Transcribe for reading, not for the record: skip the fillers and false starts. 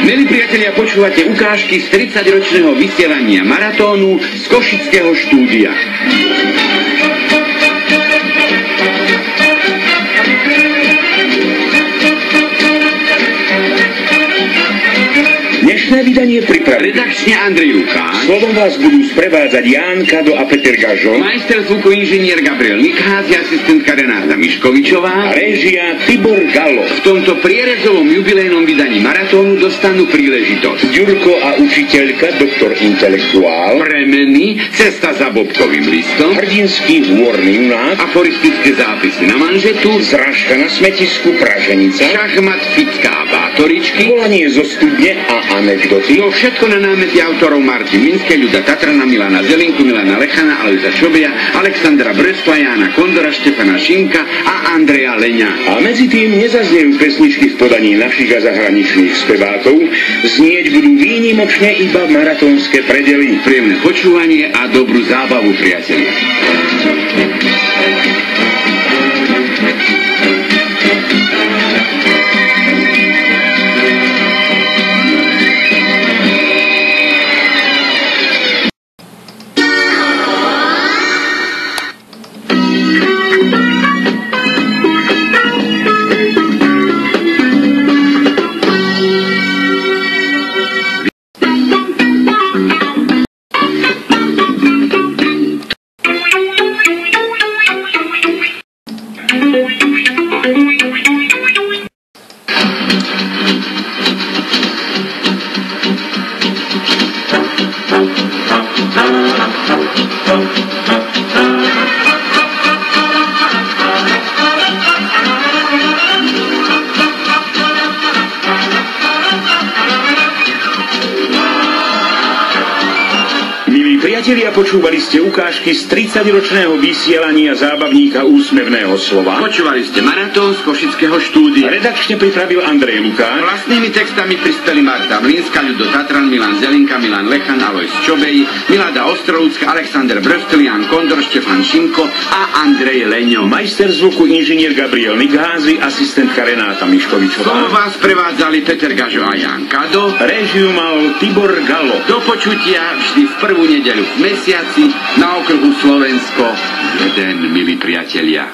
Milí priatelia, počúvate ukážky z 30-ročného vysielania maratónu z Košického štúdia. Dnešné vydanie pripraví redakčne Andrej Lukáš. Slovom vás budú sprevádzať Ján Kado a Peter Gažo. Majster zvuku inžinier Gabriel Mikhás, asistentka Renáta Miškovičová. A réžia Tibor Galo. V tomto prierezovom jubilejnom vydaní maratónu dostanú príležitosť Ďurko a učiteľka, doktor intelektuál. Premeny, cesta za bobkovým listom. Hrdinský hôrny junák. Aforistické zápisy na manžetu. Zrážka na smetisku Praženica. Šachmat, fická a bátoričky. Volanie zo studne a anekdoty. To všetko na námety autorov Marty Minské, Ľuda Tatrana, Milana Zelinku, Milana Lechana, Alojza Čobeja, Alexandra Brestla, Jána Kondora, Štefana Šimka a Andreja Leňa. A medzi tým nezaznejú pesničky v podaní našich a zahraničných spevákov, znieť budú výnimočne iba maratónske predely. Príjemné počúvanie a dobrú zábavu, priatelia. Priatelia, počúvali ste ukážky z 30-ročného vysielania zábavníka úsmevného slova. Počúvali ste maratón z Košického štúdia. Redakčne pripravil Andrej Lukáš. Vlastnými textami prispeli Marta Mlínska, Ľudo Tatran, Milan Zelinka, Milan Lechan, Alojz Čobej, Milada Ostrovúcka, Alexander Brstl, Ján Kondor, Štefan Šimko a Andrej Leňo. Majster zvuku inžinier Gabriel Mikhás, asistentka Renáta Miškovičová. Spolu vás prevádzali Peter Gažo a Ján Kado. Réžiu mal Tibor Galo. Do počutia vždy v prvú nedeľu v mesiaci na okruhu Slovensko. Jeden, milí priatelia.